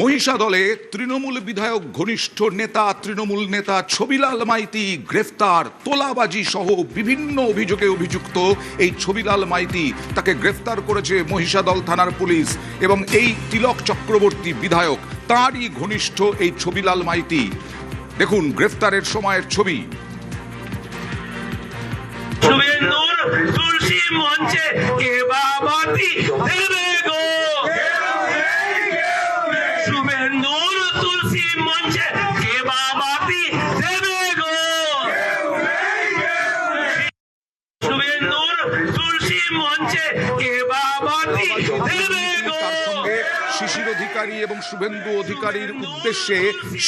মহিষা দলে তৃণমূল বিধায়ক ঘনিষ্ঠ নেতা তৃণমূল নেতা ছবিলাল মাইতি গ্রেফতার। তোলাবাজি সহ বিভিন্ন অভিযোগে অভিযুক্ত এই ছবিলাল মাইতি, তাকে গ্রেফতার করেছে মহিষাদল থানার পুলিশ। এবং এই তিলক চক্রবর্তী বিধায়ক, তাঁরই ঘনিষ্ঠ এই ছবিলাল মাইতি। দেখুন গ্রেফতারের সময়ের ছবি। তুলসী মঞ্চে কে বাবাতি দেবে গো, শুভেন্দুর তুলসী মঞ্চে কে বাবাতি দেবে গো, শুভেন্দুর তুলসী মঞ্চে কে বাবাতি দেবে গো। শিশির অধিকারী এবং শুভেন্দু অধিকারীর উদ্দেশ্যে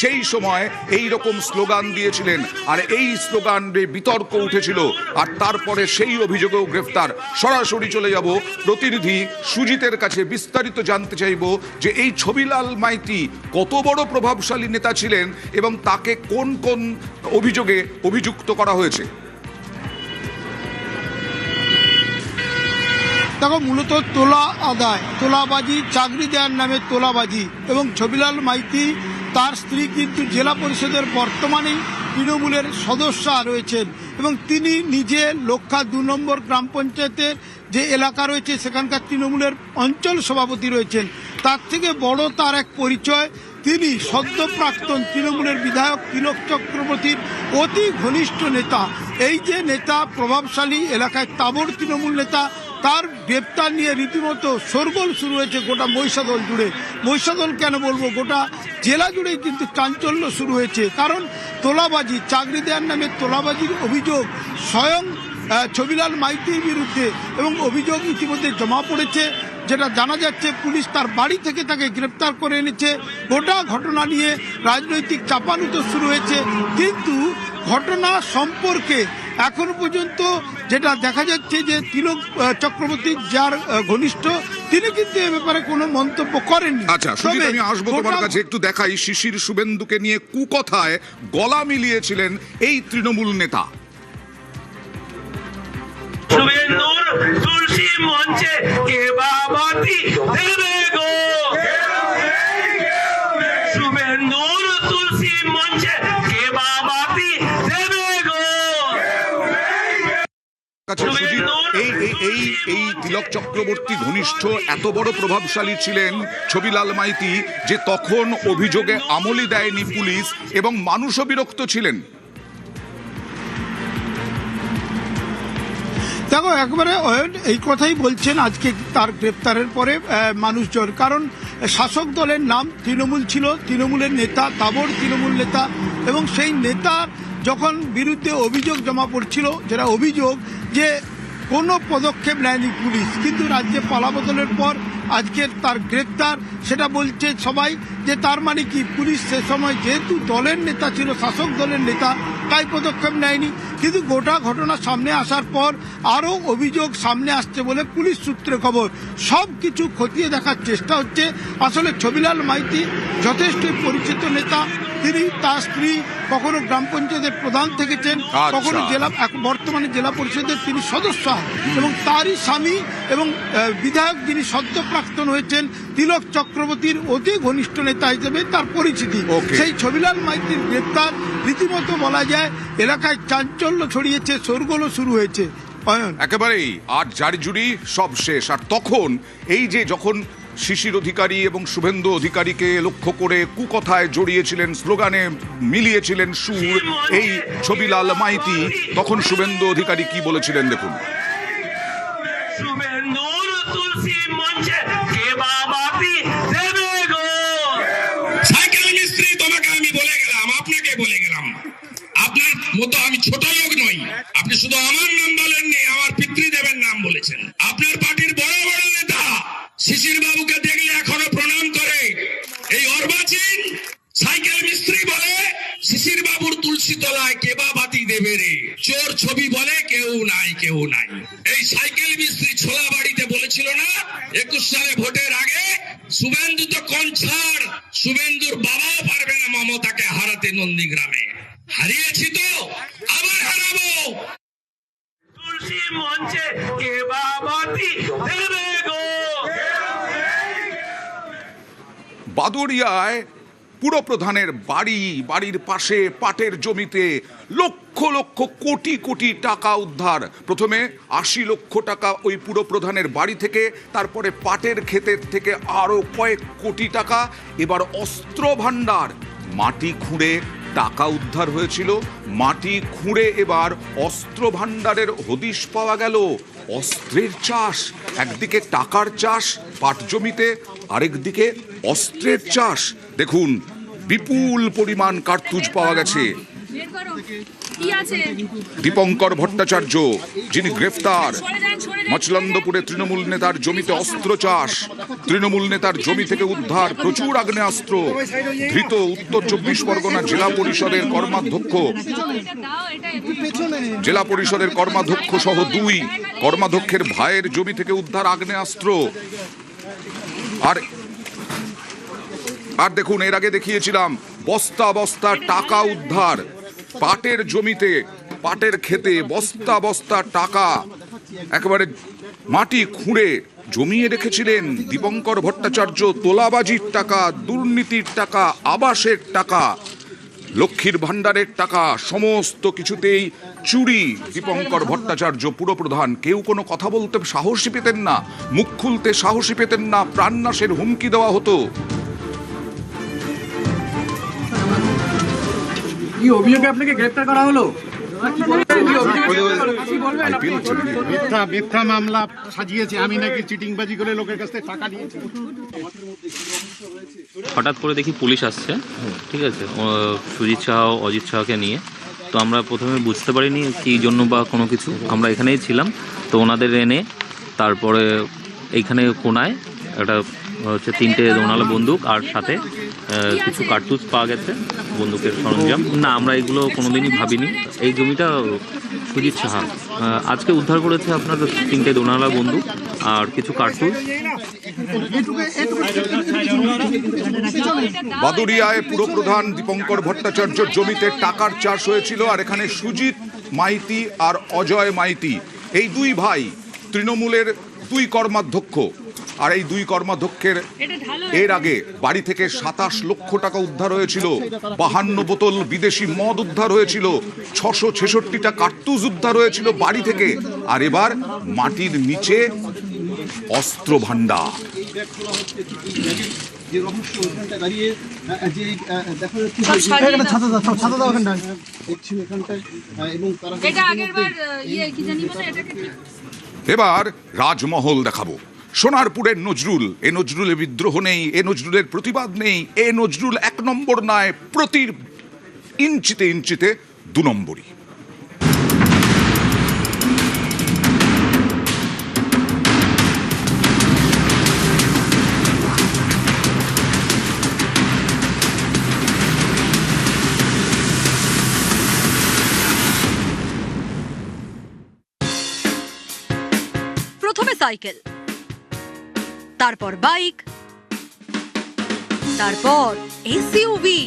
সেই সময় এই রকম স্লোগান দিয়েছিলেন, আর এই স্লোগান বিতর্ক উঠেছিল। আর তারপরে সেই অভিযোগেও গ্রেফতার। সরাসরি চলে যাব প্রতিনিধি সুজিতের কাছে, বিস্তারিত জানতে চাইব যে এই ছবিলাল মাইতি কত বড় প্রভাবশালী নেতা ছিলেন এবং তাকে কোন কোন অভিযোগে অভিযুক্ত করা হয়েছে। দেখো, মূলত তোলা আদায়, তোলাবাজি, চাকরি দেওয়ার নামে তোলাবাজি। এবং ছবিলাল মাইতি তার স্ত্রী কিন্তু জেলা পরিষদের বর্তমানেই তৃণমূলের সদস্য রয়েছেন এবং তিনি নিজে লক্ষা ২ নম্বর গ্রাম পঞ্চায়েতের যে এলাকা রয়েছে সেখানকার তৃণমূলের অঞ্চল সভাপতি রয়েছেন। তার থেকে বড় তার এক পরিচয়, তিনি সদ্য প্রাক্তন তৃণমূলের বিধায়ক তিলক চক্রবর্তীর অতি ঘনিষ্ঠ নেতা। এই যে নেতা প্রভাবশালী এলাকায় তাবড় তৃণমূল নেতা, তার গ্রেপ্তার নিয়ে রীতিমতো শোরগোল শুরু হয়েছে গোটা মহিষাদল জুড়ে। মহিষাদল কেন বলবো, গোটা জেলা জুড়েই কিন্তু চাঞ্চল্য শুরু হয়েছে। কারণ তোলাবাজি, চাকরি দেওয়ার নামে তোলাবাজির অভিযোগ স্বয়ং ছবিলাল মাইতির বিরুদ্ধে, এবং অভিযোগ ইতিমধ্যে জমা পড়েছে। যেটা জানা যাচ্ছে, পুলিশ তার বাড়ি থেকে তাকে গ্রেপ্তার করে এনেছে। গোটা ঘটনা নিয়ে রাজনৈতিক চাপানুতো শুরু হয়েছে, কিন্তু ঘটনা সম্পর্কে এখন পর্যন্ত যেটা দেখা যাচ্ছে যে তিলক চক্রবর্তী যার ঘনিষ্ঠ, তিনি কিন্তু এ ব্যাপারে কোনো মন্তব্য করেননি। আচ্ছা সুজিত, আমি আসবো তোমার কাছে। একটু দেখাই শিশির শুভেন্দুকে নিয়ে কুকথায় গলা মিলিয়েছিলেন এই তৃণমূল নেতা। শুভেন্দুর তুলসী মঞ্চে কে বাবাতি দেবে গো, শুভেন্দুর তুলসী মঞ্চে কে বাবাতি দেবে গো। এই তিলক চক্রবর্তী ঘনিষ্ঠ এত বড় প্রভাবশালী ছিলেন ছবিলাল মাইতি যে তখন অভিযোগে আমলই দেয়নি পুলিশ এবং মানুষও বিরক্ত ছিলেন। দেখো, একবারে এই কথাই বলছেন আজকে তার গ্রেপ্তারের পরে মানুষজন। কারণ শাসক দলের নাম তৃণমূল ছিল, তৃণমূলের নেতা, তাবড় তৃণমূল নেতা, এবং সেই নেতার যখন বিরুদ্ধে অভিযোগ জমা পড়ছিল, যেটা অভিযোগ যে কোনো পদক্ষেপ নেয়নি পুলিশ, কিন্তু রাজ্যে পালাবদলের পর আজকে তার গ্রেপ্তার, সেটা বলছে সবাই যে তার মানে কি পুলিশ সে সময় যেহেতু দলের নেতা ছিল, শাসক দলের নেতা, তাই পদক্ষেপ নেয়নি। কিন্তু গোটা ঘটনা সামনে আসার পর আরও অভিযোগ সামনে আসছে বলে পুলিশ সূত্রে খবর। সব কিছু খতিয়ে দেখার চেষ্টা হচ্ছে। আসলে ছবিলাল মাইতি যথেষ্ট পরিচিত নেতা। তিনি তার স্ত্রী কখনো গ্রাম পঞ্চায়েতের প্রধান থেকেছেন, কখনো বর্তমানে জেলা পরিষদের তিনি সদস্য, এবং তারই স্বামী এবং বিধায়ক যিনি সদ্য প্রাক্তন হয়েছেন তিলক চক্রবর্তীর অতি ঘনিষ্ঠ নেতা হিসেবে তার পরিচিতি। সেই ছবিলাল মাইতির গ্রেপ্তার রীতিমতো বলা যায় এলাকায় চাঞ্চল্য ছড়িয়েছে, শোরগোলও শুরু হয়েছে। একেবারেই আর জারি জুরি সব শেষ। আর তখন এই যে যখন শিশির অধিকারী এবং শুভেন্দু অধিকারীকে লক্ষ্য করে কুকথায় জড়িয়েছিলেন, স্লোগানে মিলিয়েছিলেন সুর এই ছবিলাল মাইতি, তখন শুভেন্দু অধিকারী কি বলেছিলেন দেখুন। শুভেন্দুর তুলসী মঞ্চে কে বাবাতি দেবে গো, সাইকেল মিস্ত্রি তোমাকে আমি বলে গেলাম, আপনাকে বলে গেলাম, আপনার মতো আমি ছোট লোক নই। আপনি শুধু আমার নাম বলেননি, আমার পিতৃদেবের নাম বলেছেন। আপনার পার্টির বড় বড় নেতা শিশির বাবুকে দেখলে এখনো প্রণাম করে। এই অর্বাচীন সাইকেল মিস্ত্রি বলে শিশির বাবুর তুলসী তলায় কে বাবাতি দেবে রে, চোর ছবি বলে কেউ নাই কেউ নাই। এই সাইকেল মিস্ত্রি ছোলা বাড়িতে বলেছিল না 21 সালে ভোটের আগে, শুভেন্দু তো কনছাড়, শুভেন্দুর বাবাও পারবে না মমতাকে হারাতে নন্দীগ্রামে। হারিয়েছি তো আবার হারাবো। তুলসী মঞ্চে কে বাবাতি দেবে গো, বাদুড়িয়ায় পুরপ্রধানের বাড়ির পাশে পাটের জমিতে লক্ষ লক্ষ কোটি কোটি টাকা উদ্ধার। প্রথমে 80 লক্ষ টাকা ওই পুরপ্রধানের বাড়ি থেকে, তারপরে পাটের ক্ষেতের থেকে আরো কয়েক কোটি টাকা। এবার অস্ত্র ভাণ্ডার, মাটি খুঁড়ে টাকা উদ্ধার হয়েছিল, মাটি খুঁড়ে এবার অস্ত্র ভাণ্ডারের হদিশ পাওয়া গেল। অস্ত্রের চাষ, একদিকে টাকার চাষ পাট জমিতে, আরেকদিকে অস্ত্রের চাষ। দেখুন, বিপুল পরিমাণ কার্তুজ পাওয়া গেছে। দীপঙ্কর ভট্টাচার্য, যিনি গ্রেফতার, মচলন্দপুরে তৃণমূল নেতার জমিতে অস্ত্র চাষ, তৃণমূল নেতার জমি থেকে উদ্ধার প্রচুর আগ্নেয়াস্ত্র। ধৃত উত্তর 24 পরগনা জেলা পরিষদের কর্মাধ্যক্ষ, জেলা পরিষদের কর্মাধ্যক্ষ সহ 2 কর্মাধ্যক্ষের ভাইয়ের জমি থেকে উদ্ধার আগ্নেয়াস্ত্র। আর দেখুন, এর আগে দেখিয়েছিলাম বস্তা বস্তা টাকা উদ্ধার পাটের জমিতে, পাটের ক্ষেতে বস্তা বস্তা টাকা একেবারে মাটি খুঁড়ে জমিয়ে রেখেছিলেন দীপঙ্কর ভট্টাচার্য। তোলাবাজির টাকা, দুর্নীতির টাকা, আবাসের টাকা, লক্ষ্মীর ভাণ্ডারের টাকা, সমস্ত কিছুতেই চুরি দীপঙ্কর ভট্টাচার্য পুরপ্রধান। কেউ কোনো কথা বলতে সাহসী পেতেন না, মুখ খুলতে সাহসী পেতেন না, প্রাণনাশের হুমকি দেওয়া হতো। কি অভিযোগে আপনাকে গ্রেফতার করা হলো? মিথ্যা মামলা সাজিয়েছে, আমি নাকি চিটিংবাজি করে লোকের কাছ থেকে টাকা নিয়েছি। হঠাৎ করে দেখি পুলিশ আসছে, ঠিক আছে, সুজিত সাহা অজিত সাহাকে নিয়ে। তো আমরা প্রথমে বুঝতে পারিনি কী জন্য বা কোনো কিছু, আমরা এখানেই ছিলাম। তো ওনাদের এনে তারপরে এইখানে কোনায় একটা হচ্ছে 3টে দোনালা বন্দুক আর সাথে কিছু কার্তুজ পাওয়া গেছে, বন্দুকের সরঞ্জাম। না, আমরা এগুলো কোনোদিনই ভাবিনি। এই জমিটা সুজিত সাহা আজকে উদ্ধার করেছে আপনার 3টে দোনালা বন্দুক আর কিছু কার্তুজ। বাদুড়িয়ায় পুরপ্রধান দীপঙ্কর ভট্টাচার্যর জমিতে টাকার চাষ হয়েছিল। আর এখানে সুজিত মাইতি আর অজয় মাইতি, এই 2 ভাই তৃণমূলের 2 কর্মাধ্যক্ষ। আর এই 2 কর্মাধ্যক্ষের এর আগে বাড়ি থেকে 27 লক্ষ টাকা উদ্ধার হয়েছিল, 52 বোতল বিদেশি মদ উদ্ধার হয়েছিল, 666টা কার্তুজ উদ্ধার হয়েছিল বাড়ি থেকে। আর এবার মাটির নিচে অস্ত্র ভাণ্ডার। এবার রাজমহল দেখাবো। সোনারপুরের নজরুল, এ নজরুলের বিদ্রোহ নেই, এ নজরুলের প্রতিবাদ নেই, এ নজরুল 1 নম্বর নয়, প্রতি ইঞ্চিতে ইঞ্চিতে 2 নম্বরই। প্রথমে সাইকেল, তারপর বাইক, তারপর এসইউভি,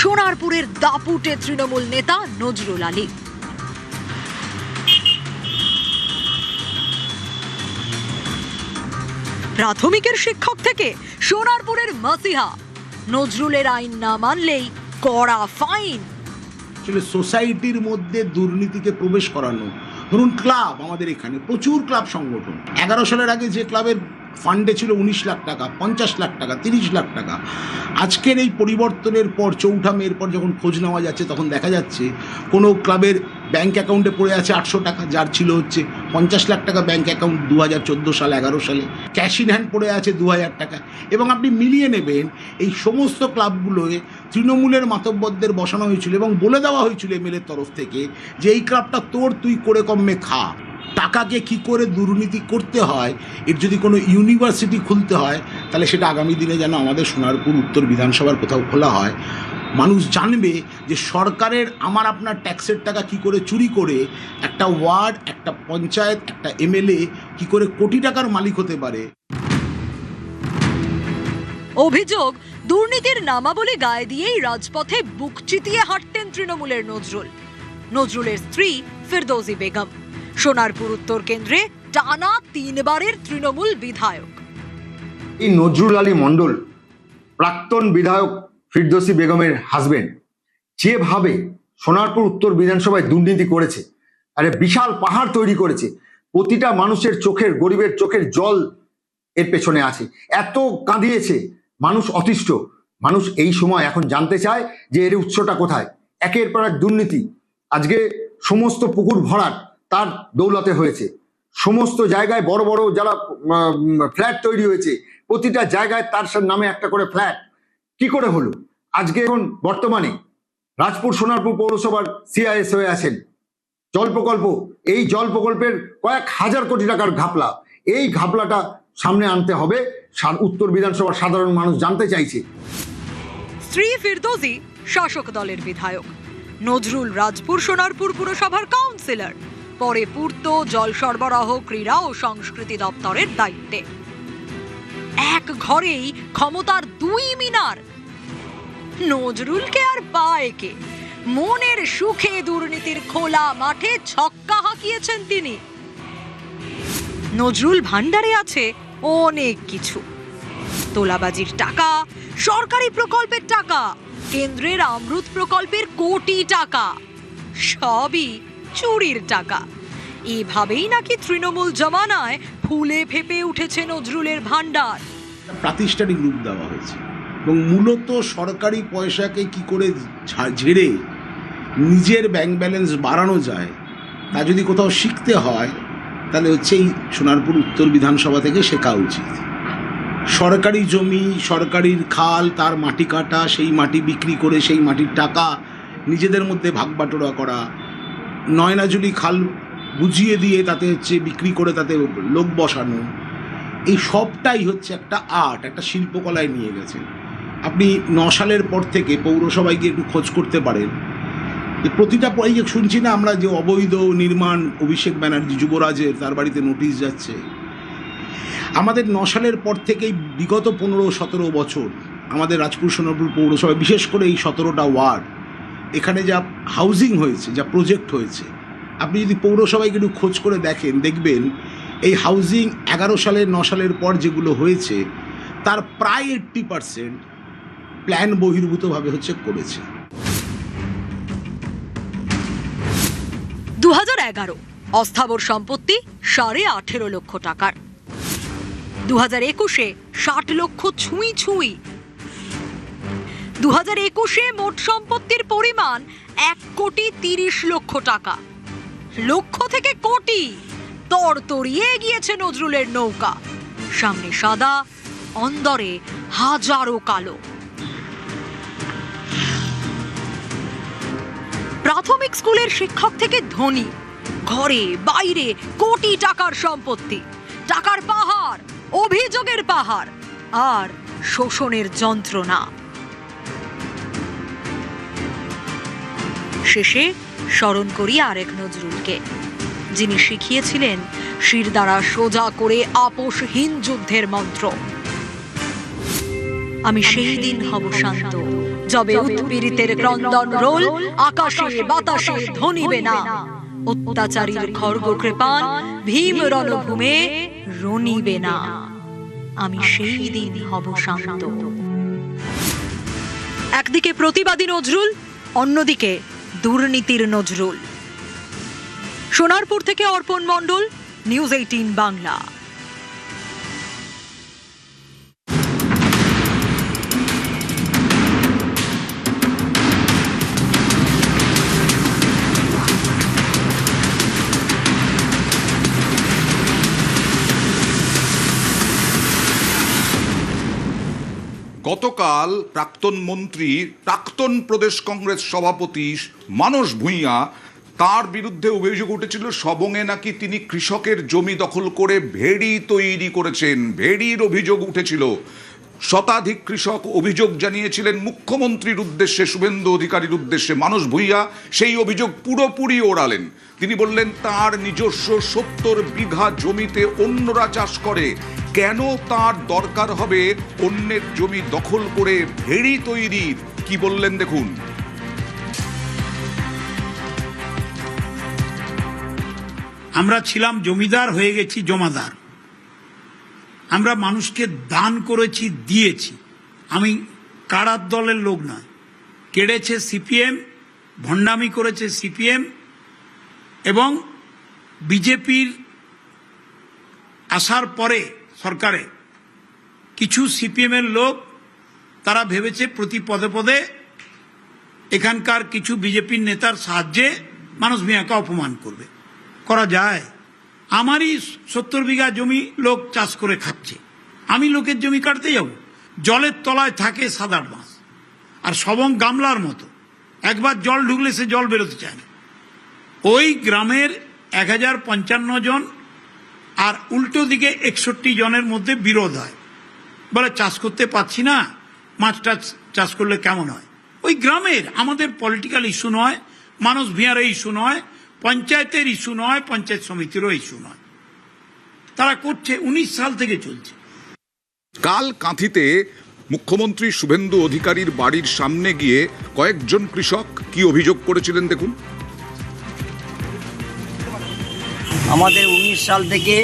সোনারপুরের দাপুটে তৃণমূল নেতা নজরুল আলী। প্রাথমিকের শিক্ষক থেকে সোনারপুরের মাসিহা, নজরুলের আইন না মানলেই কড়া ফাইন। সোসাইটির মধ্যে দুর্নীতিকে প্রবেশ করানো, ধরুন ক্লাব, আমাদের এখানে প্রচুর ক্লাব সংগঠন। 11 সালের আগে যে ক্লাবের ফান্ডে ছিল 19 লাখ টাকা, 50 লাখ টাকা, 30 লাখ টাকা, আজকের এই পরিবর্তনের পর 4 মের পর যখন খোঁজ নেওয়া যাচ্ছে তখন দেখা যাচ্ছে কোনো ক্লাবের ব্যাংক অ্যাকাউন্টে পড়ে আছে 800 টাকা, যার ছিল হচ্ছে 50 লাখ টাকা ব্যাংক অ্যাকাউন্ট 2014 সাল 11 সালে, ক্যাশ ইন হ্যান্ড পড়ে আছে 2000 টাকা। এবং আপনি মিলিয়ে নেবেন এই সমস্ত ক্লাবগুলোয় তৃণমূলের মাতব্বরদের বসানো হয়েছিল এবং বলে দেওয়া হয়েছিল এমএলএর তরফ থেকে যে এই ক্লাবটা তোর, তুই করে কমে খা। টাকাকে কি করে দুর্নীতি করতে হয়, এর যদি কোনো ইউনিভার্সিটি খুলতে হয় তাহলে সেটা আগামী দিনে যেন আমাদের সোনারপুর উত্তর বিধানসভার কোথাও খোলা হয়। মানুষ জানবে যে সরকারের আমার আপনার ট্যাক্সের টাকা কি করে চুরি করে একটা ওয়ার্ড, একটা পঞ্চায়েত, একটা এমএলএ কি করে কোটি টাকার মালিক হতে পারে। অভিযোগ, দুর্নীতির নামাবলী গায়ে দিয়েই রাজপথে বুক চিতিয়ে হাঁটতেন তৃণমূলের নজরুল। নজরুলের স্ত্রী ফিরদৌসী বেগম সোনারপুর উত্তর কেন্দ্রে টানা 3 বারের তৃণমূল বিধায়ক। এই নজরুল আলী মণ্ডল, প্রাক্তন বিধায়ক ফিরদৌসী বেগমের হাজবেন্ড, যেভাবে সোনারপুর উত্তর বিধানসভায় দুর্নীতি করেছে, আরে বিশাল পাহাড় তৈরি করেছে, প্রতিটা মানুষের চোখের, গরিবের চোখের জল এর পেছনে আছে, এত কাঁদিয়েছে, মানুষ অতিষ্ঠ। মানুষ এই সময় এখন জানতে চায় যে এর উৎসটা কোথায়। একের পর এক দুর্নীতি, আজকে সমস্ত পুকুর ভরাট তার দৌলতে হয়েছে, সমস্ত জায়গায় বড় বড় যারা ফ্ল্যাট তৈরি হয়েছে, প্রতিটা জায়গায় তার নামে একটা করে ফ্ল্যাট। কি করে হলো? আজকে এখন বর্তমানে রাজপুর সোনারপুর পৌরসভার সিআইএস হয়ে আছেন। জল প্রকল্প, এই জল প্রকল্পের কয়েক হাজার কোটি টাকার ঘাপলা, এই ঘাপলাটা সামনে আনতে হবে। উত্তর বিধানসভার সাধারণ মানুষ জানতে চাইছে। স্ত্রী ফিরদৌসী শাসক দলের বিধায়ক, নজরুল রাজপুর সোনারপুর পুরসভার কাউন্সিলর, পরে পূর্ত, জল সরবরাহ, ক্রীড়া ও সংস্কৃতি দপ্তরের দায়িত্বে। এক ঘরেই ক্ষমতার 2 মিনার। নজরুলকে আর পায় কে? মনের সুখে দুর্নীতির খোলা মাঠে ছক্কা হাঁকিয়েছেন তিনি। নজরুল ভান্ডারে আছে অনেক কিছু, তোলাবাজির টাকা, সরকারি প্রকল্পের টাকা, কেন্দ্রের অমৃত প্রকল্পের কোটি টাকা, সবই চুরির টাকা। এভাবেই নাকি তৃণমূল জমানায় ফুলে ফেপে উঠেছে নজরুলের ভান্ডার। প্রাতিষ্ঠানিক রূপ দেওয়া হয়েছে এবং মূলত সরকারি পয়সাকে কি করে ঝেড়ে নিজের ব্যাংক ব্যালেন্স বাড়ানো যায় তা যদি কোথাও শিখতে হয় তাহলে হচ্ছে এই সোনারপুর উত্তর বিধানসভা থেকে শেখা উচিত। সরকারি জমি, সরকারির খাল, তার মাটি কাটা, সেই মাটি বিক্রি করে সেই মাটির টাকা নিজেদের মধ্যে ভাগ বাটোয়ারা করা, নয়নাজুলি খাল বুঝিয়ে দিয়ে তাতে হচ্ছে বিক্রি করে তাতে লোক বসানো, এই সবটাই হচ্ছে একটা আর্ট, একটা শিল্পকলায় নিয়ে গেছে। আপনি 9 সালের পর থেকে পৌরসভায় গিয়ে একটু খোঁজ করতে পারেন যে প্রতিটা এই যে শুনছি না আমরা যে অবৈধ নির্মাণ, অভিষেক ব্যানার্জি যুবরাজের তার বাড়িতে নোটিশ যাচ্ছে। আমাদের 9 সালের পর থেকেই বিগত 15-17 বছর আমাদের রাজপুর সোনারপুর পৌরসভায়, বিশেষ করে এই 17টা ওয়ার্ড, এখানে যা হাউজিং হয়েছে, যা প্রজেক্ট হয়েছে, আপনি যদি পৌরসভায় একটু খোঁজ করে দেখেন দেখবেন এই হাউজিং 11 সালের 9 সালের পর যেগুলো হয়েছে তার প্রায় 80% প্ল্যান বহির্ভূতভাবে হচ্ছে করেছে। 2011 অস্থাবর সম্পত্তি 18.5 লক্ষ টাকার, 2021-এ 60 লক্ষ ছুঁই ছুঁই, 2021-এ মোট সম্পত্তির পরিমাণ 1,30,00,000 টাকা। লক্ষ থেকে কোটি তরতরিয়ে গিয়েছে নজরুলের নৌকা, সামনে সাদা, অন্দরে হাজারো কালো। প্রাথমিক স্কুলের শিক্ষক থেকে ধনী, ঘরে বাইরে কোটি টাকার সম্পত্তি, টাকার পাহাড়, অভিযোগের পাহাড় আর শোষণের যন্ত্রণা। শেষে স্মরণ করি আরেক নজরুলকে, যিনি শিখিয়েছিলেন শির দ্বারা সোজা করে আপোষহীন যুদ্ধের মন্ত্র। আমি সেই দিন হব শান্ত, যবে উৎপীড়িতের ক্রন্দন রোল আকাশে বাতাসে ধ্বনিবে না, অত্যাচারীর খড়গ কৃপান ভীম রণভূমে রণিবে না। আমি সেই দিন হব শান্ত। একদিকে প্রতিবাদী নজরুল, অন্যদিকে দুর্নীতির নজরুল। সোনারপুর থেকে অর্পণ মণ্ডল, নিউজ 18 বাংলা। গতকাল প্রাক্তন মন্ত্রী, প্রাক্তন প্রদেশ কংগ্রেস সভাপতি মানস ভূঁইয়া, তার বিরুদ্ধে অভিযোগ উঠেছিল সবংয়ে নাকি তিনি কৃষকের জমি দখল করে ভেড়ি তৈরি করেছেন। ভেড়ির অভিযোগ উঠেছিল। শতাধিক কৃষক অভিযোগ জানিয়েছিলেন মুখ্যমন্ত্রীর উদ্দেশ্যে, শুভেন্দু অধিকারীর উদ্দেশ্যে। মানস ভূঁইয়া সেই অভিযোগ পুরোপুরি ওড়ালেন। তিনি বললেন তার নিজস্ব 70 বিঘা জমিতে অন্যরা চাষ করে, কেন তার দরকার হবে অন্যের জমি দখল করে ভেড়ি তৈরির? কি বললেন দেখুন। আমরা ছিলাম জমিদার, হয়ে গেছি জমাদার। আমরা মানুষকে দান করেছি, দিয়েছি। আমি কারার দলের লোক নয়। কেড়েছে সিপিএম, ভণ্ডামি করেছে সিপিএম, এবং বিজেপির আসার পরে সরকারে কিছু সিপিএমের লোক তারা ভেবেছে প্রতি পদে পদে এখানকার কিছু বিজেপির নেতার সাহায্যে মানুষ মিয়াকে অপমান করবে। করা যায়? আমারই 70 বিঘা জমি লোক চাষ করে খাচ্ছে, আমি লোকের জমি কাটতে যাব? জলের তলায় থাকে 7-8 মাস, আর সবং গামলার মতো, একবার জল ঢুকলে সে জল বেরোতে চায় না। ওই গ্রামের 1055 জন আর উল্টো দিকে 61 জনের মধ্যে বিরোধ হয়, বলে চাষ করতে পারছি না, মাছটা চাষ করলে কেমন হয়। ওই গ্রামের, আমাদের পলিটিক্যাল ইস্যু নয়, মানুষ ভিয়ার ইস্যু নয়, পঞ্চায়েতের ইস্যু নয়, পঞ্চায়েত সমিতিরও ইস্যু নয়। তারা করছে, 19 সাল থেকে চলছে। কাল কাঁথিতে মুখ্যমন্ত্রী শুভেন্দু অধিকারীর বাড়ির সামনে গিয়ে কয়েকজন কৃষক কি অভিযোগ করেছিলেন দেখুন। আমাদের 19 সাল থেকে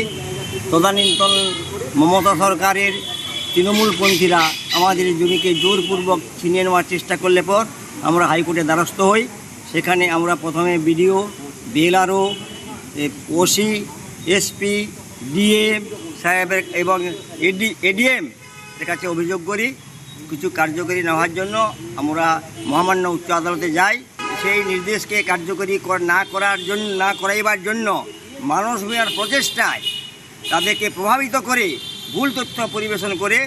তদানীন্তন মমতা সরকারের তৃণমূলপন্থীরা আমাদের জমিকে জোরপূর্বক ছিনিয়ে নেওয়ার চেষ্টা করলে পর আমরা হাইকোর্টে দ্বারস্থ হই। সেখানে আমরা প্রথমে BDO, BLRO, OC, SP, DM সাহেবের এবং এডিএম এর কাছে অভিযোগ করি। কিছু কার্যকরী নেওয়ার জন্য আমরা মহামান্য উচ্চ আদালতে যাই। সেই নির্দেশকে কার্যকরী না করাইবার জন্য মানুষ মিয়ার প্রচেষ্টায় তাদেরকে প্রভাবিত করে ভুল তথ্য পরিবেশন করে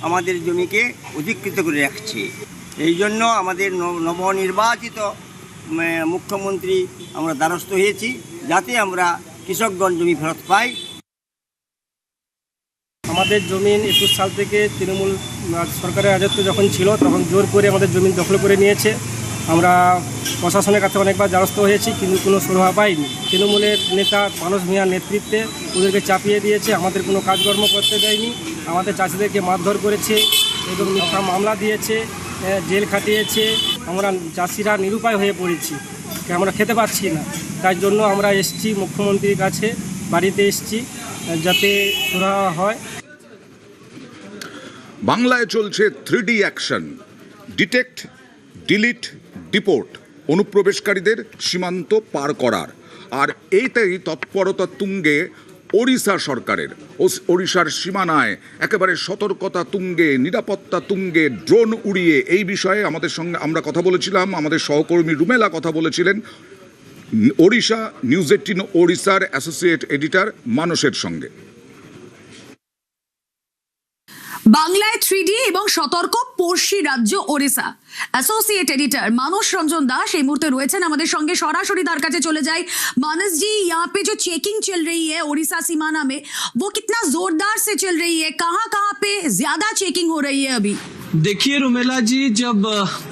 আমাদের জমিকে অধিকৃত করে রাখছে। এই জন্য আমাদের নবনির্বাচিত মুখ্যমন্ত্রী আমরা দ্বারস্থ হয়েছি, যাতে আমরা কৃষকগণ জমি ফেরত পাই। আমাদের জমিন 21 সাল থেকে তৃণমূল সরকারের রাজত্ব যখন ছিল তখন জোর করে আমাদের জমিন দখল করে নিয়েছে। আমরা প্রশাসনের কাছে অনেকবার দ্বারস্থ হয়েছি, কিন্তু কোনো সুরাহা পাইনি। তৃণমূলের নেতা মানুষ মিয়ার নেতৃত্বে ওদেরকে চাপিয়ে দিয়েছে, আমাদের কোনো কাজকর্ম করতে দেয়নি, আমাদের চাষিদেরকে মারধর করেছে এবং মিথ্যা মামলা দিয়েছে, জেল খাটিয়েছে। আমরা চাষিরা নিরুপায় হয়ে পড়েছি, আমরা খেতে পাচ্ছি না। তাই জন্য আমরা এসেছি মুখ্যমন্ত্রীর কাছে, বাড়িতে এসেছি যাতে সুরাহা হয়। বাংলায় চলছে 3D action, detect, delete, deport, অনুপ্রবেশকারীদের সীমান্ত পার করার। আর এইটাই তৎপরতা তুঙ্গে ওড়িশা সরকারের। ওড়িশার সীমানায় একেবারে সতর্কতা তুঙ্গে, নিরাপত্তা তুঙ্গে, ড্রোন উড়িয়ে। এই বিষয়ে আমাদের সঙ্গে আমরা কথা বলেছিলাম, আমাদের সহকর্মী রুমেলা কথা বলেছিলেন ওড়িশা নিউজ 18 ওড়িশার অ্যাসোসিয়েট এডিটর মানসের সঙ্গে। বাংলায় 3D এবং সতর্ক পড়শি রাজ্য ওড়িশা। অ্যাসোসিয়েট এডিटर मानस रंजन दास এই মুহূর্তে রয়েছেন আমাদের সঙ্গে, সরাসরি তার কাছে চলে যাই। मानस जी, यहाँ पे जो चेकिंग चल रही है ओडिशा सीमाना में, वो कितना जोरदार से चल रही है? कहाँ पे ज्यादा चेकिंग हो रही है अभी? देखिए रुमेला जी, जब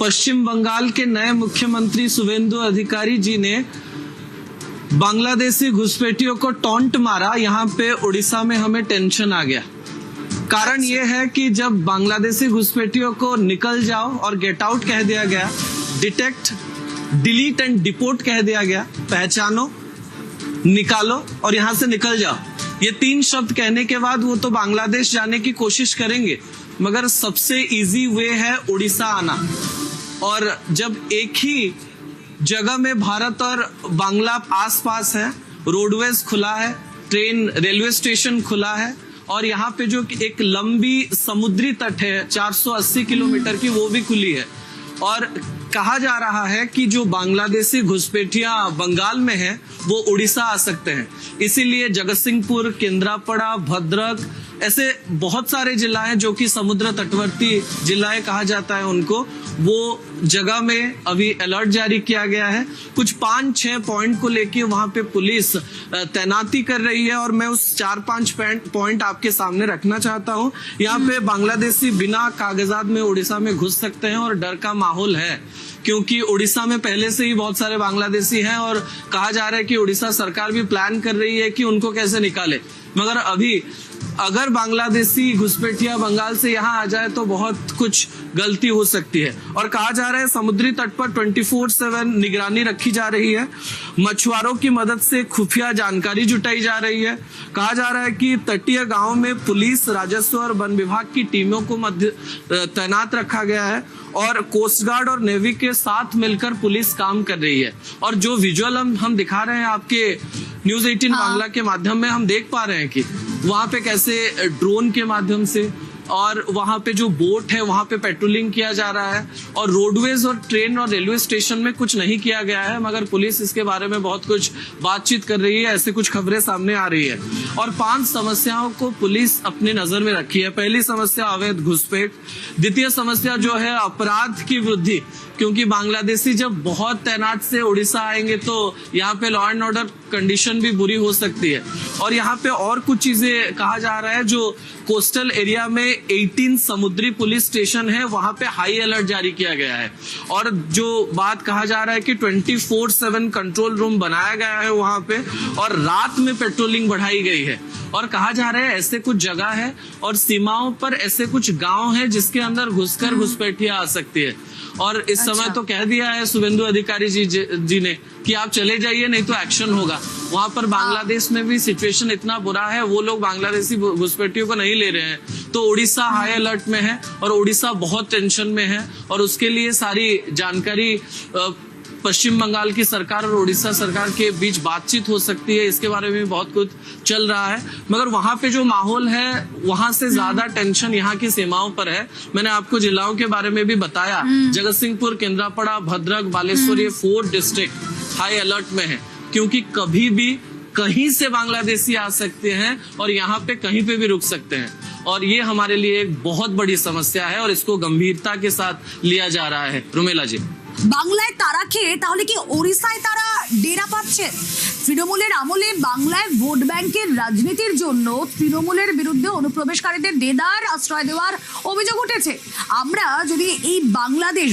पश्चिम बंगाल के नए मुख्यमंत्री शुभेंदु अधिकारी जी ने बांग्लादेशी घुसपैठियों को टॉन्ट मारा, यहाँ पे उड़ीसा में हमें टेंशन आ गया। कारण ये है कि जब बांग्लादेशी घुसपैठियों को निकल जाओ और गेट आउट कह दिया गया, डिटेक्ट, डिलीट एंड डिपोर्ट कह दिया गया, पहचानो, निकालो और यहाँ से निकल जाओ, ये 3 शब्द कहने के बाद वो तो बांग्लादेश जाने की कोशिश करेंगे, मगर सबसे इजी वे है उड़ीसा आना। और जब एक ही जगह में भारत और बांग्ला आस पास है, रोडवेज खुला है, ट्रेन रेलवे स्टेशन खुला है, और यहाँ पे जो एक लंबी समुद्री तट है 480 किलोमीटर की, वो भी खुली है। और कहा जा रहा है कि जो बांग्लादेशी घुसपैठियां बंगाल में हैं वो उड़ीसा आ सकते हैं। इसीलिए जगतसिंहपुर, केंद्रापड़ा, भद्रक, ऐसे बहुत सारे जिला हैं जो कि समुद्र तटवर्ती जिलाएं कहा जाता है उनको, वो जगह में अभी अलर्ट जारी किया गया है। कुछ 5-6 पॉइंट को लेके वहां पे पुलिस तैनाती कर रही है, और मैं उस 4-5 पॉइंट आपके सामने रखना चाहता हूं। यहाँ पे बांग्लादेशी बिना कागजात में उड़ीसा में घुस सकते हैं, और डर का माहौल है क्योंकि उड़ीसा में पहले से ही बहुत सारे बांग्लादेशी हैं, और कहा जा रहा है कि उड़ीसा सरकार भी प्लान कर रही है कि उनको कैसे निकाले। मगर अभी अगर बांग्लादेशी घुसपैठिया बंगाल से यहाँ आ जाए तो बहुत कुछ गलती हो सकती है। और कहा जा रहा है समुद्री तट पर 24/7 निगरानी रखी जा रही है, मछुआरों की मदद से खुफिया जानकारी जुटाई जा रही है। कहा जा रहा है कि तटीय गांव में पुलिस, राजस्व और वन विभाग की टीमों को तैनात रखा गया है और कोस्ट गार्ड और नेवी के साथ मिलकर पुलिस काम कर रही है। और जो विजुअल हम दिखा रहे हैं आपके न्यूज 18 बांग्ला के माध्यम में, हम देख पा रहे हैं कि वहां पे कैसे ड्रोन के माध्यम से और वहां पे जो बोट है वहां पे पेट्रोलिंग किया जा रहा है। और रोडवेज और ट्रेन और रेलवे स्टेशन में कुछ नहीं किया गया है, मगर पुलिस इसके बारे में बहुत कुछ बातचीत कर रही है, ऐसे कुछ खबरें सामने आ रही है। और 5 समस्याओं को पुलिस अपनी नजर में रखी है। पहली समस्या अवैध घुसपैठ, द्वितीय समस्या जो है अपराध की वृद्धि, क्योंकि बांग्लादेशी जब बहुत तैनात से उड़ीसा आएंगे तो यहाँ पे लॉ एंड ऑर्डर कंडीशन भी बुरी हो सकती है। और यहाँ पे और कुछ चीजें कहा जा रहा है, जो कोस्टल एरिया में 18 समुद्री पुलिस स्टेशन है वहां पे हाई अलर्ट जारी किया गया है। और जो बात कहा जा रहा है कि 24/7 कंट्रोल रूम बनाया गया है वहां पे, और रात में पेट्रोलिंग बढ़ाई गई है। और कहा जा रहा है ऐसे कुछ जगह है और सीमाओं पर ऐसे कुछ गांव है जिसके अंदर घुसकर घुसपैठियां आ सकती है। और इस समय तो कह दिया है शुभेंदु अधिकारी जी ने कि आप चले जाइए, नहीं तो एक्शन होगा। वहां पर बांग्लादेश में भी सिचुएशन इतना बुरा है, वो लोग बांग्लादेशी घुसपैठियों को नहीं ले रहे हैं। तो उड़ीसा हाई अलर्ट में है और उड़ीसा बहुत टेंशन में है, और उसके लिए सारी जानकारी पश्चिम बंगाल की सरकार और उड़ीसा सरकार के बीच बातचीत हो सकती है। इसके बारे में बहुत कुछ चल रहा है, मगर वहां पे जो माहौल है वहां से ज्यादा टेंशन यहाँ की सीमाओं पर है। मैंने आपको जिलाओं के बारे में भी बताया, जगत सिंहपुर, केंद्रापड़ा, भद्रक, बालेश्वर, ये 4 डिस्ट्रिक्ट हाई अलर्ट में है, क्योंकि कभी भी कहीं से बांग्लादेशी आ सकते हैं और यहाँ पे कहीं पे भी रुक सकते हैं। और ये हमारे लिए एक बहुत बड़ी समस्या है और इसको गंभीरता के साथ लिया जा रहा है। रुमेला जी, বাংলায় তারা খেয়ে তাহলে কি ওড়িশায় তারা ডেরা পাচ্ছে? তৃণমূলের আমলে বাংলায় ভোট ব্যাংকের রাজনীতির জন্য তৃণমূলের বিরুদ্ধে অনুপ্রবেশকারীদের দেদার আশ্রয় দেওয়ার অভিযোগ উঠেছে। আমরা যদি এই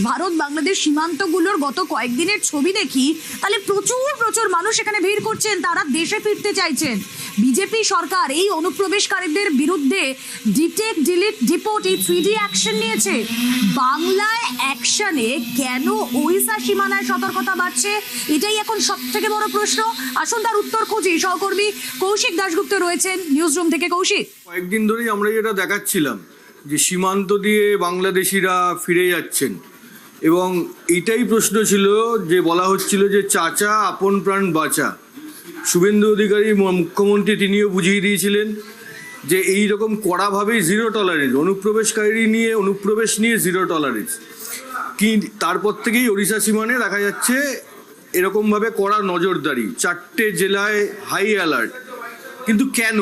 ভারত বাংলাদেশ সীমান্তগুলোর গত কয়েকদিনের ছবি দেখি, তাহলে প্রচুর মানুষ এখানে ভিড় করছেন, তারা দেশে ফিরতে চাইছেন। বিজেপি সরকার এই অনুপ্রবেশকারীদের বিরুদ্ধে ডিটেক্ট, ডিলিট, ডিপোর্ট এই 3D অ্যাকশন নিয়েছে। বাংলায় অ্যাকশনে কেন ওড়িশা সীমানায় সতর্কতা বাড়ছে, এটাই এখন সবথেকে বড় প্রশ্ন। আসুন তার উত্তর খুঁজি। সহকর্মী কৌশিক দাশগুপ্ত রয়েছেন নিউজ রুম থেকে। কৌশিক, কয়েকদিন ধরেই আমরা যেটা দেখাচ্ছিলাম যে সীমান্ত দিয়ে বাংলাদেশিরা ফিরে যাচ্ছেন, এবং এইটাই প্রশ্ন ছিল যে বলা হচ্ছিল যে চাচা আপন প্রাণ বাঁচা। শুভেন্দু অধিকারী মুখ্যমন্ত্রী তিনিও বুঝিয়ে দিয়েছিলেন যে এই রকম কড়াভাবেই 0 টলারেন্স, অনুপ্রবেশ নিয়ে 0 টলারেন্স। কি তারপর থেকেই ওড়িশা সীমানে দেখা যাচ্ছে এরকমভাবে কড়া নজরদারি, 4টে জেলায় হাই অ্যালার্ট। কিন্তু কেন?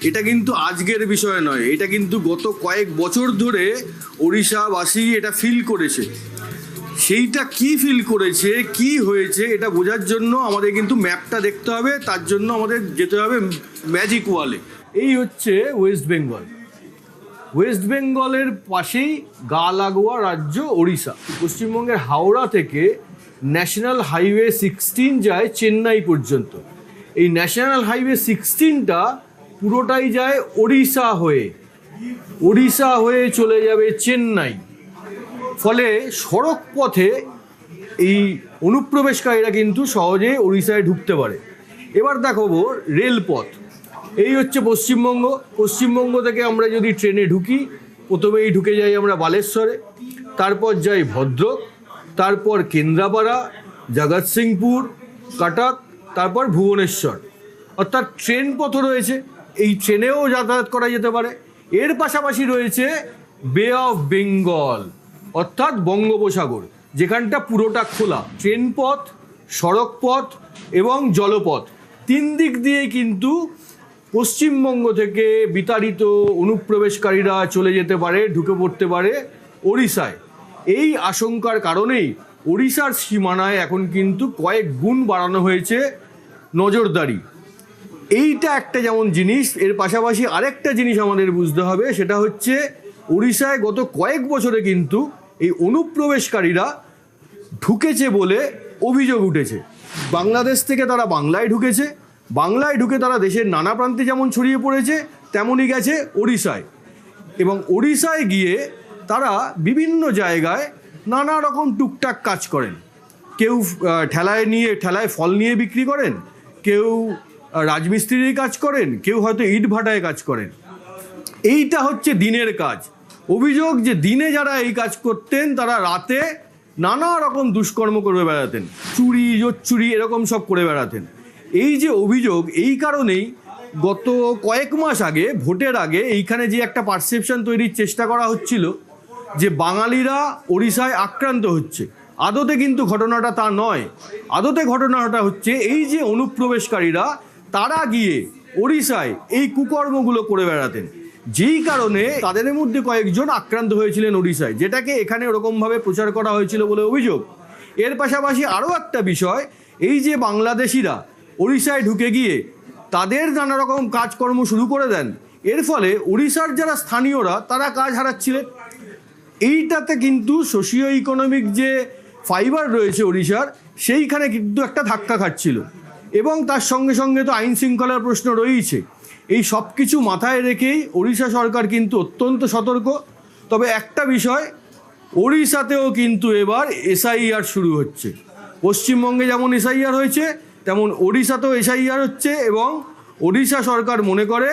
এটা কিন্তু আজকের বিষয় নয়, এটা কিন্তু গত কয়েক বছর ধরে ওড়িশাবাসী এটা ফিল করেছে। সেইটা কি ফিল করেছে, কি হয়েছে, এটা বোঝার জন্য আমাদের কিন্তু ম্যাপটা দেখতে হবে। তার জন্য আমাদের যেতে হবে ম্যাজিক ওয়ালে। এই হচ্ছে ওয়েস্ট বেঙ্গল। ওয়েস্ট বেঙ্গলের পাশেই গা লাগোয়া রাজ্য ওড়িশা। পশ্চিমবঙ্গের হাওড়া থেকে ন্যাশনাল হাইওয়ে 16 যায় চেন্নাই পর্যন্ত। এই ন্যাশনাল হাইওয়ে 16টা পুরোটাই যায় ওড়িশা হয়ে চলে যাবে চেন্নাই। ফলে সড়ক পথে এই অনুপ্রবেশকারীরা কিন্তু সহজে ওড়িশায় ঢুকতে পারে। এবার দেখাবো রেলপথ। এই হচ্ছে পশ্চিমবঙ্গ থেকে আমরা যদি ট্রেনে ঢুকি, প্রথমেই ঢুকে যাই আমরা বালেশ্বরে, তারপর যাই ভদ্রক, তারপর কেন্দ্রাপাড়া, জগৎ সিংপুর, কটক, তারপর ভুবনেশ্বর। অর্থাৎ ট্রেন পথ রয়েছে, এই ট্রেনেও যাতায়াত করা যেতে পারে। এর পাশাপাশি রয়েছে বে অফ বেঙ্গল, অর্থাৎ বঙ্গোপসাগর, যেখানটা পুরোটা খোলা। ট্রেন পথ, সড়ক পথ এবং জলপথ, 3 দিক দিয়েই কিন্তু পশ্চিমবঙ্গ থেকে বিতাড়িত অনুপ্রবেশকারীরা চলে যেতে পারে, ঢুকে পড়তে পারে ওড়িশায়। এই আশঙ্কার কারণেই ওড়িশার সীমানায় এখন কিন্তু কয়েক গুণ বাড়ানো হয়েছে নজরদারি। এইটা একটা যেমন জিনিস, এর পাশাপাশি আরেকটা জিনিস আমাদের বুঝতে হবে, সেটা হচ্ছে ওড়িশায় গত কয়েক বছরে কিন্তু এই অনুপ্রবেশকারীরা ঢুকেছে বলে অভিযোগ উঠেছে। বাংলাদেশ থেকে তারা বাংলায় ঢুকে তারা দেশের নানা প্রান্তে যেমন ছড়িয়ে পড়েছে, তেমনই গেছে ওড়িশায়। এবং ওড়িশায় গিয়ে তারা বিভিন্ন জায়গায় নানা রকম টুকটাক কাজ করেন। কেউ ঠেলায় ফল নিয়ে বিক্রি করেন, কেউ রাজমিস্ত্রির কাজ করেন, কেউ হয়তো ইট ভাটায় কাজ করেন। এইটা হচ্ছে দিনের কাজ। অভিযোগ যে দিনে যারা এই কাজ করতেন তারা রাতে নানা রকম দুষ্কর্ম করে বেড়াতেন, চুরি জোচ্চুরি এরকম সব করে বেড়াতেন। এই যে অভিযোগ, এই কারণেই গত কয়েক মাস আগে, ভোটের আগে, এইখানে যে একটা পারসেপশন তৈরির চেষ্টা করা হচ্ছিল যে বাঙালিরা ওড়িশায় আক্রান্ত হচ্ছে, আদতে কিন্তু ঘটনাটা তা নয়। আদতে ঘটনাটা হচ্ছে এই যে অনুপ্রবেশকারীরা তারা গিয়ে ওড়িশায় এই কুকর্মগুলো করে বেড়াতেন, যেই কারণে তাদের মধ্যে কয়েকজন আক্রান্ত হয়েছিলেন ওড়িশায়, যেটাকে এখানে ওরকমভাবে প্রচার করা হয়েছিল বলে অভিযোগ। এর পাশাপাশি আরও একটা বিষয়, এই যে বাংলাদেশিরা ওড়িশায় ঢুকে গিয়ে তাদের নানা রকম কাজকর্ম শুরু করে দেন, এর ফলে ওড়িশার যারা স্থানীয়রা তারা কাজ হারাচ্ছিলেন। এইটাতে কিন্তু সোশিও ইকোনমিক যে ফাইবার রয়েছে ওড়িশার, সেইখানে কিন্তু একটা ধাক্কা খাচ্ছিল। এবং তার সঙ্গে সঙ্গে তো আইন শৃঙ্খলার প্রশ্ন রয়েছে। এই সব কিছু মাথায় রেখেই ওড়িশা সরকার কিন্তু অত্যন্ত সতর্ক। তবে একটা বিষয়, ওড়িশাতেও কিন্তু এবার এসআইআর শুরু হচ্ছে। পশ্চিমবঙ্গে যেমন এসআইআর হয়েছে, তেমন ওড়িশাতেও এসআইআর হচ্ছে, এবং ওড়িশা সরকার মনে করে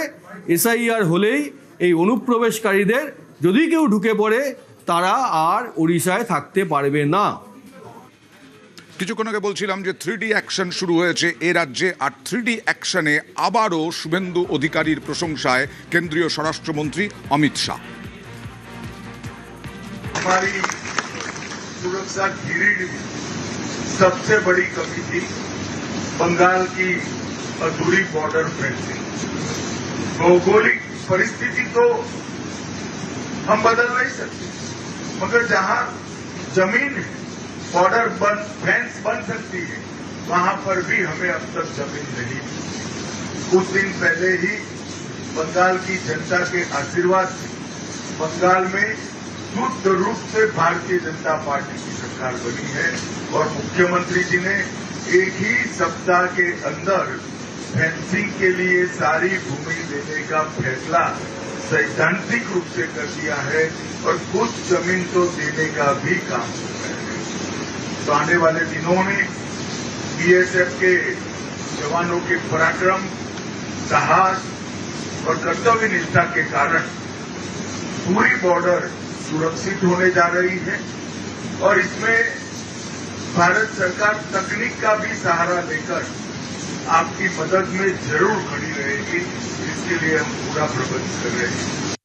এসআইআর হলেই এই অনুপ্রবেশকারীদের যদি কেউ ঢুকে পড়ে তারা আর ওড়িশায় থাকতে পারবে না। কিছুক্ষণ আগে বলছিলাম যে 3D অ্যাকশন শুরু হয়েছে এ রাজ্যে, আর 3D অ্যাকশনে আবারও শুভেন্দু অধিকারীর প্রশংসায় কেন্দ্রীয় স্বরাষ্ট্রমন্ত্রী অমিত শাহ। हमारी सुरक्षा गिरिड में सबसे बड़ी कमी थी बंगाल की अधूरी बॉर्डर फेंसिंग। भौगोलिक परिस्थिति तो हम बदल नहीं सकते, मगर जहां जमीन है, बॉर्डर फेंस बन सकती है, वहां पर भी हमें अब तक जमीन नहीं। कुछ दिन पहले ही बंगाल की जनता के आशीर्वाद से बंगाल में शुद्ध रूप से भारतीय जनता पार्टी की सरकार बनी है, और मुख्यमंत्री जी ने एक ही सप्ताह के अंदर फेंसिंग के लिए सारी भूमि देने का फैसला सैद्धांतिक रूप से कर दिया है, और कुछ जमीन तो देने का भी काम हो रहा है। तो आने वाले दिनों में बीएसएफ के जवानों के पराक्रम, साहस और कर्तव्य निष्ठा के कारण पूरी बॉर्डर सुरक्षित होने जा रही है, और इसमें भारत सरकार तकनीक का भी सहारा लेकर आपकी मदद में जरूर खड़ी रहेगी। इसके लिए हम पूरा प्रबंध कर रहे हैं।